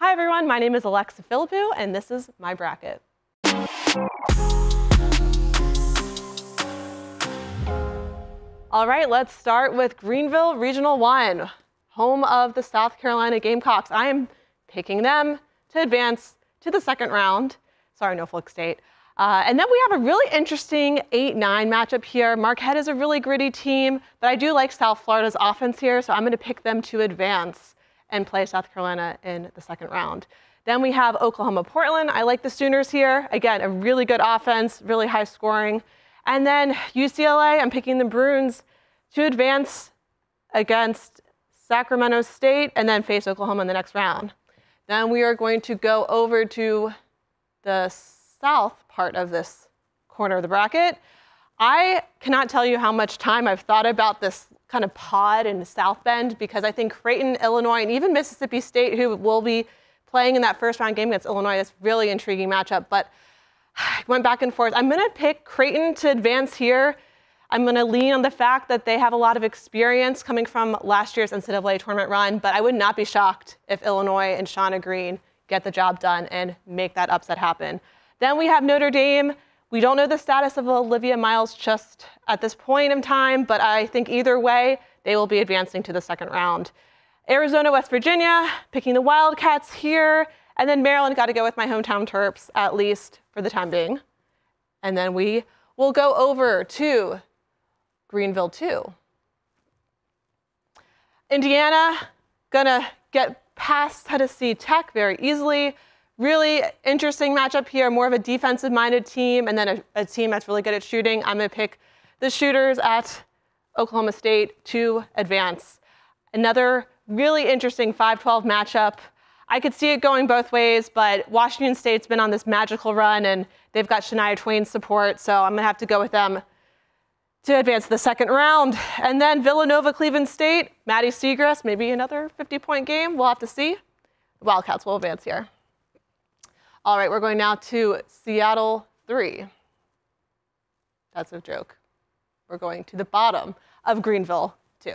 Hi everyone, my name is Philippou, and this is my bracket. All right, let's start with Greenville Regional 1, home of the South Carolina Gamecocks. I am picking them to advance to the second round. Sorry, Norfolk State. And then we have a really interesting 8-9 matchup here. Marquette is a really gritty team, but I do like South Florida's offense here, so I'm going to pick them to advance and play South Carolina in the second round. Then we have Oklahoma-Portland. I like the Sooners here. Again, a really good offense, really high scoring. And then UCLA, I'm picking the Bruins to advance against Sacramento State and then face Oklahoma in the next round. Then we are going to go over to the south part of this corner of the bracket. I cannot tell you how much time I've thought about this kind of pod in South Bend, because I think Creighton, Illinois, and even Mississippi State, who will be playing in that first round game against Illinois, is really intriguing matchup. But I went back and forth. I'm going to pick Creighton to advance here. I'm going to lean on the fact that they have a lot of experience coming from last year's NCAA tournament run, but I would not be shocked if Illinois and Shauna Green get the job done and make that upset happen. Then we have Notre Dame. We don't know the status of Olivia Miles just at this point in time, but I think either way, they will be advancing to the second round. Arizona, West Virginia, picking the Wildcats here, and then Maryland, got to go with my hometown Terps, at least for the time being. And then we will go over to Greenville 2. Indiana, gonna get past Tennessee Tech very easily. Really interesting matchup here, more of a defensive-minded team, and then a team that's really good at shooting. I'm going to pick the shooters at Oklahoma State to advance. Another really interesting 5-12 matchup. I could see it going both ways, but Washington State's been on this magical run, and they've got Shania Twain's support, so I'm going to have to go with them to advance to the second round. And then Villanova, Cleveland State, Maddie Seagrass, maybe another 50-point game. We'll have to see. The Wildcats will advance here. All right, we're going now to Seattle 3. That's a joke. We're going to the bottom of Greenville 2.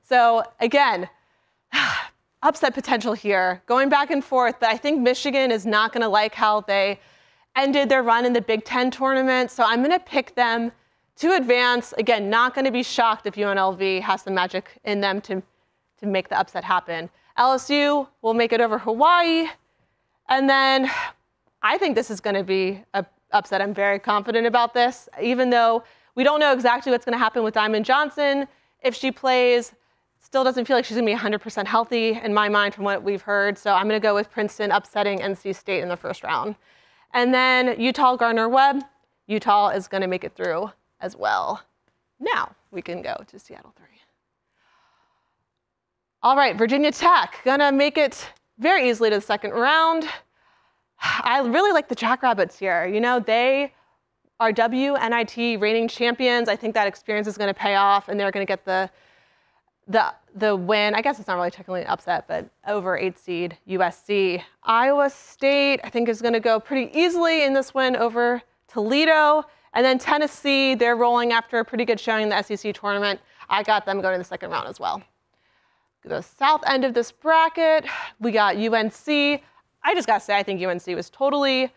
So again, upset potential here, going back and forth, but I think Michigan is not going to like how they ended their run in the Big Ten tournament, so I'm going to pick them to advance. Again, not going to be shocked if UNLV has some magic in them to make the upset happen. LSU will make it over Hawaii, and then I think this is going to be an upset. I'm very confident about this, even though we don't know exactly what's going to happen with Diamond Johnson. If she plays, still doesn't feel like she's going to be 100% healthy in my mind from what we've heard. So I'm going to go with Princeton upsetting NC State in the first round. And then Utah, Gardner-Webb. Utah is going to make it through as well. Now we can go to Seattle 3. All right, Virginia Tech, going to make it very easily to the second round. I really like the Jackrabbits here. You know, they are WNIT reigning champions. I think that experience is going to pay off, and they're going to get the win. I guess it's not really technically an upset, but over 8 seed USC. Iowa State, I think, is going to go pretty easily in this win over Toledo. And then Tennessee, they're rolling after a pretty good showing in the SEC tournament. I got them going to the second round as well. The south end of this bracket, we got UNC. I just got to say, I think UNC was totally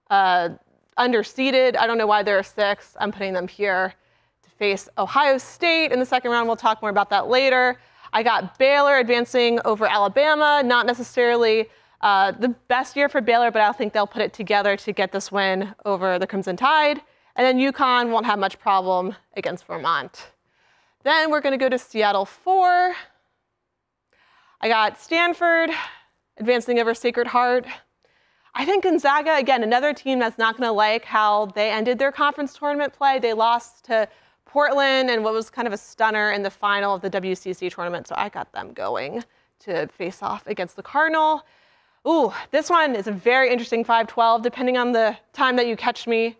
underseeded. I don't know why they're 6. I'm putting them here to face Ohio State in the second round. We'll talk more about that later. I got Baylor advancing over Alabama. Not necessarily the best year for Baylor, but I think they'll put it together to get this win over the Crimson Tide. And then UConn won't have much problem against Vermont. Then we're going to go to Seattle 4. I got Stanford advancing over Sacred Heart. I think Gonzaga, again, another team that's not going to like how they ended their conference tournament play. They lost to Portland and what was kind of a stunner in the final of the WCC tournament, so I got them going to face off against the Cardinal. Ooh, this one is a very interesting 5-12, depending on the time that you catch me.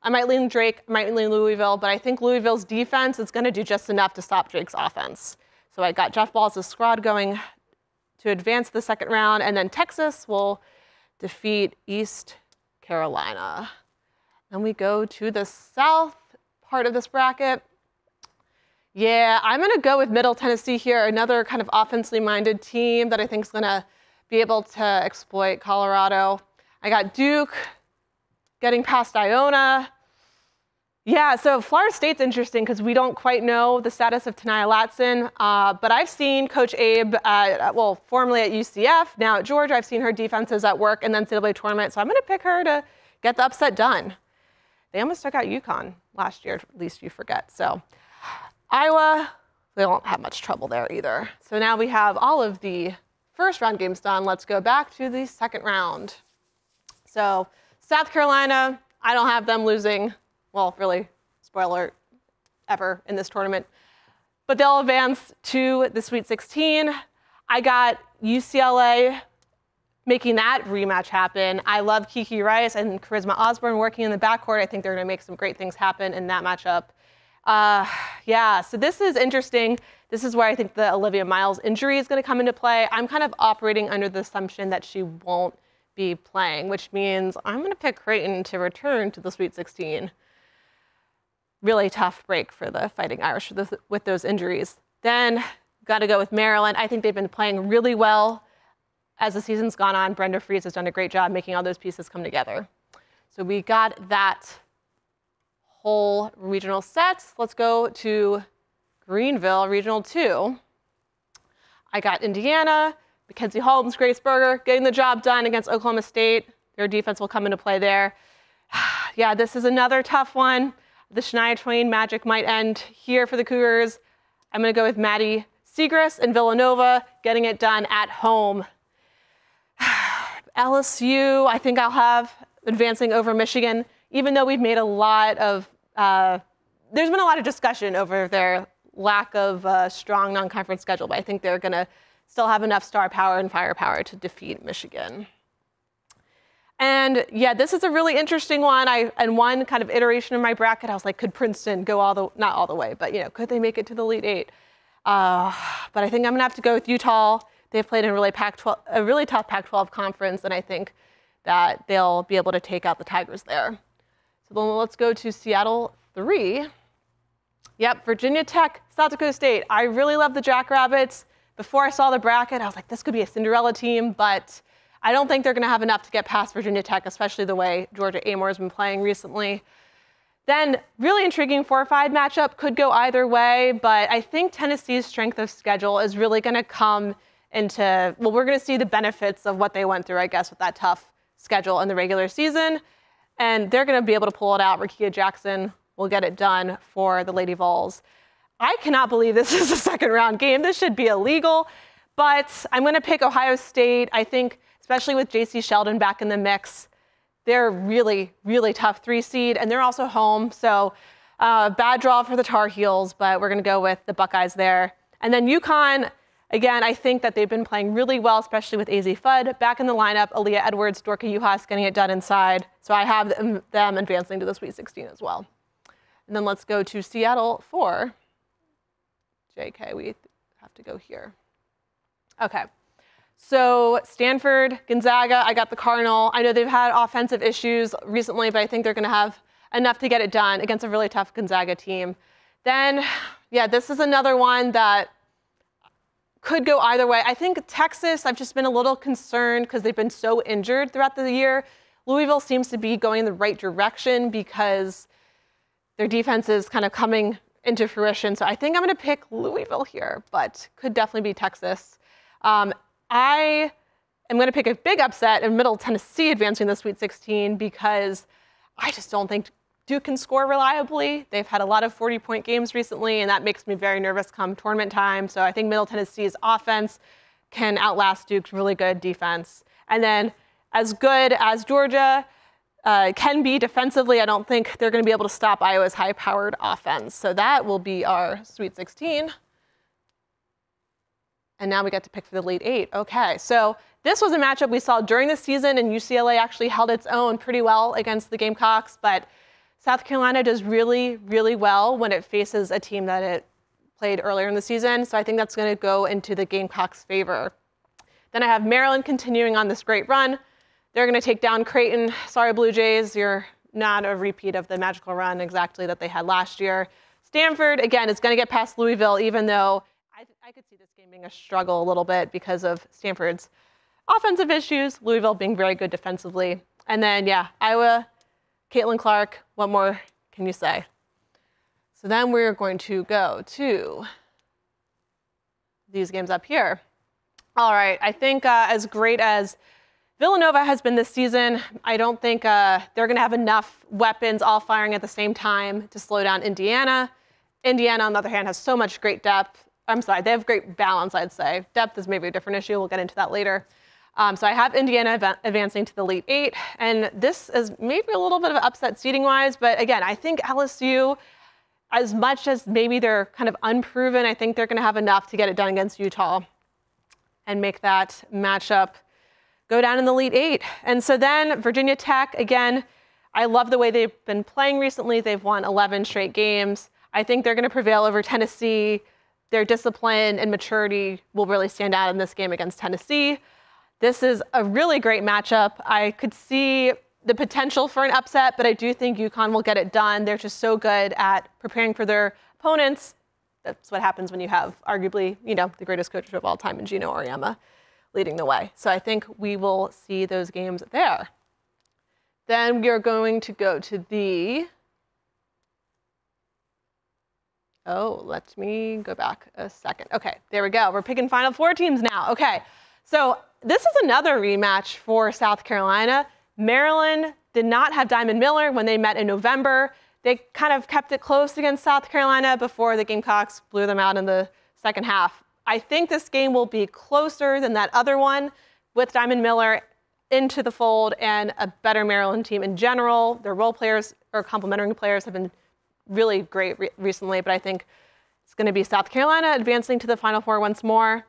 I might lean Drake, I might lean Louisville, but I think Louisville's defense is going to do just enough to stop Drake's offense. So I got Jeff Ball's squad going to advance the second round, and then Texas will defeat East Carolina. Then we go to the south part of this bracket. Yeah, I'm going to go with Middle Tennessee here, another kind of offensively minded team that I think is going to be able to exploit Colorado. I got Duke getting past Iona. Yeah, so Florida State's interesting because we don't quite know the status of Tania Latson, but I've seen Coach Abe, formerly at UCF, now at Georgia. I've seen her defenses at work in the NCAA tournament, so I'm going to pick her to get the upset done. They almost took out UConn last year, at least you forget. So Iowa, they won't have much trouble there either. So now we have all of the first round games done. Let's go back to the second round. So South Carolina, I don't have them losing. Well, really, spoiler alert, ever in this tournament. But they'll advance to the Sweet 16. I got UCLA making that rematch happen. I love Kiki Rice and Charisma Osborne working in the backcourt. I think they're going to make some great things happen in that matchup. So this is interesting. This is where I think the Olivia Miles injury is going to come into play. I'm kind of operating under the assumption that she won't be playing, which means I'm going to pick Creighton to return to the Sweet 16. Really tough break for the Fighting Irish with those injuries. Then got to go with Maryland. I think they've been playing really well as the season's gone on. Brenda Fries has done a great job making all those pieces come together. So we got that whole regional set. Let's go to Greenville, Regional 2. I got Indiana, Mackenzie Holmes, Grace Berger getting the job done against Oklahoma State. Their defense will come into play there. Yeah, this is another tough one. The Shania Twain magic might end here for the Cougars. I'm going to go with Maddie Siegrist and Villanova getting it done at home. LSU, I think I'll have advancing over Michigan, even though we've made a lot of, there's been a lot of discussion over their lack of strong non-conference schedule, but I think they're going to still have enough star power and firepower to defeat Michigan. And yeah, this is a really interesting one. And one kind of iteration of my bracket, I was like, could Princeton go not all the way, but could they make it to the Elite Eight? But I think I'm gonna have to go with Utah. They've played in a really tough Pac-12 conference, and I think that they'll be able to take out the Tigers there. So then let's go to Seattle 3. Yep, Virginia Tech, South Dakota State. I really love the Jackrabbits. Before I saw the bracket, I was like, this could be a Cinderella team, but I don't think they're going to have enough to get past Virginia Tech, especially the way Georgia Amore has been playing recently. Then, really intriguing 4-5 matchup, could go either way, but I think Tennessee's strength of schedule is really going to come into, well, we're going to see the benefits of what they went through, I guess, with that tough schedule in the regular season, and they're going to be able to pull it out. Rakia Jackson will get it done for the Lady Vols. I cannot believe this is a second round game. This should be illegal, but I'm going to pick Ohio State. I think, especially with J.C. Sheldon back in the mix, they're really, really tough 3 seed, and they're also home. So bad draw for the Tar Heels, but we're going to go with the Buckeyes there. And then UConn, again, I think that they've been playing really well, especially with AZ Fudd back in the lineup. Aaliyah Edwards, Dorka Juhas getting it done inside. So I have them advancing to the Sweet 16 as well. And then let's go to Seattle 4. JK, we have to go here. Okay. So Stanford, Gonzaga, I got the Cardinal. I know they've had offensive issues recently, but I think they're going to have enough to get it done against a really tough Gonzaga team. Then, yeah, this is another one that could go either way. I think Texas, I've just been a little concerned because they've been so injured throughout the year. Louisville seems to be going in the right direction because their defense is kind of coming into fruition. So I think I'm going to pick Louisville here, but could definitely be Texas. I am going to pick a big upset in Middle Tennessee advancing the Sweet 16 because I just don't think Duke can score reliably. They've had a lot of 40-point games recently, and that makes me very nervous come tournament time. So I think Middle Tennessee's offense can outlast Duke's really good defense. And then as good as Georgia can be defensively, I don't think they're going to be able to stop Iowa's high-powered offense. So that will be our Sweet 16. And now we get to pick for the Elite Eight. Okay, so this was a matchup we saw during the season, and UCLA actually held its own pretty well against the Gamecocks, but South Carolina does really, really well when it faces a team that it played earlier in the season, so I think that's going to go into the Gamecocks' favor. Then I have Maryland continuing on this great run. They're going to take down Creighton. Sorry, Blue Jays, you're not a repeat of the magical run exactly that they had last year. Stanford, again, is going to get past Louisville, even though I could see this game being a struggle a little bit because of Stanford's offensive issues, Louisville being very good defensively. And then, yeah, Iowa, Caitlin Clark, what more can you say? So then we're going to go to these games up here. All right, I think as great as Villanova has been this season, I don't think they're going to have enough weapons all firing at the same time to slow down Indiana. Indiana, on the other hand, has so much great depth. I'm sorry, they have great balance, I'd say. Depth is maybe a different issue. We'll get into that later. So I have Indiana advancing to the Elite Eight, and this is maybe a little bit of an upset seeding-wise, but again, I think LSU, as much as maybe they're kind of unproven, I think they're going to have enough to get it done against Utah and make that matchup go down in the Elite Eight. And so then Virginia Tech, again, I love the way they've been playing recently. They've won 11 straight games. I think they're going to prevail over Tennessee. Their discipline and maturity will really stand out in this game against Tennessee. This is a really great matchup. I could see the potential for an upset, but I do think UConn will get it done. They're just so good at preparing for their opponents. That's what happens when you have arguably, the greatest coach of all time in Gino Auriemma leading the way. So I think we will see those games there. Then we are going to go to the, let me go back a second. Okay, there we go. We're picking Final Four teams now. Okay, so this is another rematch for South Carolina. Maryland did not have Diamond Miller when they met in November. They kind of kept it close against South Carolina before the Gamecocks blew them out in the second half. I think this game will be closer than that other one with Diamond Miller into the fold and a better Maryland team in general. Their role players or complementary players have been really great recently, but I think it's going to be South Carolina advancing to the Final Four once more.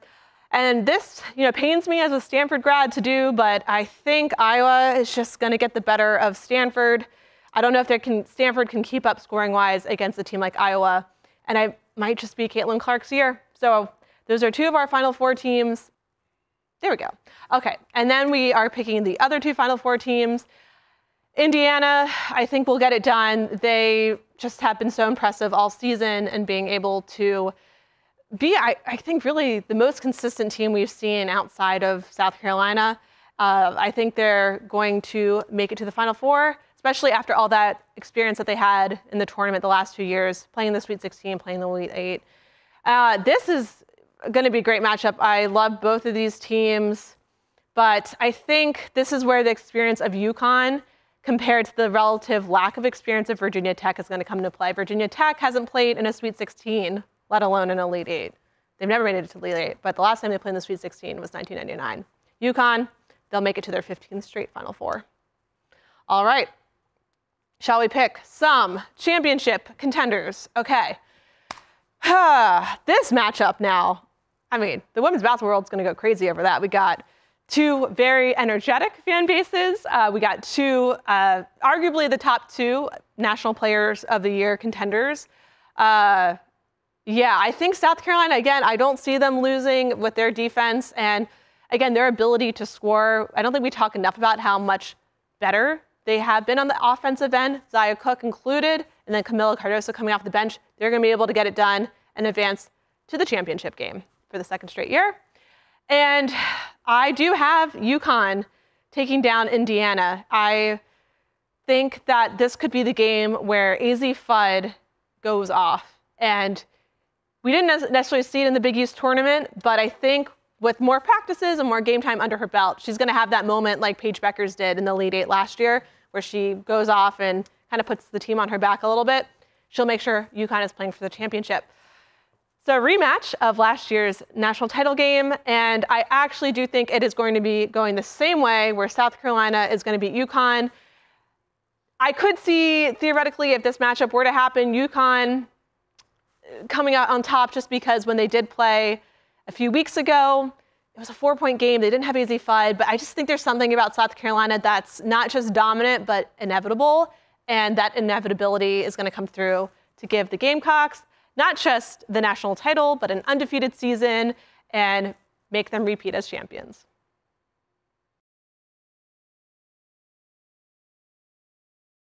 And this, pains me as a Stanford grad to do, but I think Iowa is just going to get the better of Stanford. I don't know if Stanford can keep up scoring-wise against a team like Iowa, and I might just be Caitlin Clark's year. So those are two of our Final Four teams. There we go. Okay, and then we are picking the other two Final Four teams. Indiana, I think will get it done. They just have been so impressive all season and being able to be, I think, really the most consistent team we've seen outside of South Carolina. I think they're going to make it to the Final Four, especially after all that experience that they had in the tournament the last 2 years, playing the Sweet 16, playing the Elite Eight. This is going to be a great matchup. I love both of these teams, but I think this is where the experience of UConn compared to the relative lack of experience of Virginia Tech is going to come into play. Virginia Tech hasn't played in a Sweet 16, let alone an Elite Eight. They've never made it to Elite Eight, but the last time they played in the Sweet 16 was 1999. UConn, they'll make it to their 15th straight Final Four. All right, shall we pick some championship contenders? Okay, this matchup now, the women's basketball world's going to go crazy over that. We got two very energetic fan bases. We got two, arguably the top two National Players of the Year contenders. Yeah, I think South Carolina, again, I don't see them losing with their defense. And again, their ability to score, I don't think we talk enough about how much better they have been on the offensive end, Zaya Cook included, and then Camila Cardoso coming off the bench. They're going to be able to get it done and advance to the championship game for the second straight year. And I do have UConn taking down Indiana. I think that this could be the game where AZ Fudd goes off. And we didn't necessarily see it in the Big East tournament, but I think with more practices and more game time under her belt, she's going to have that moment like Paige Beckers did in the Elite Eight last year, where she goes off and kind of puts the team on her back a little bit. She'll make sure UConn is playing for the championship. So a rematch of last year's national title game, and I actually do think it is going to be going the same way, where South Carolina is going to beat UConn. I could see, theoretically, if this matchup were to happen, UConn coming out on top, just because when they did play a few weeks ago, it was a 4-point game. They didn't have AZ Fudd, but I just think there's something about South Carolina that's not just dominant, but inevitable, and that inevitability is going to come through to give the Gamecocks not just the national title, but an undefeated season and make them repeat as champions.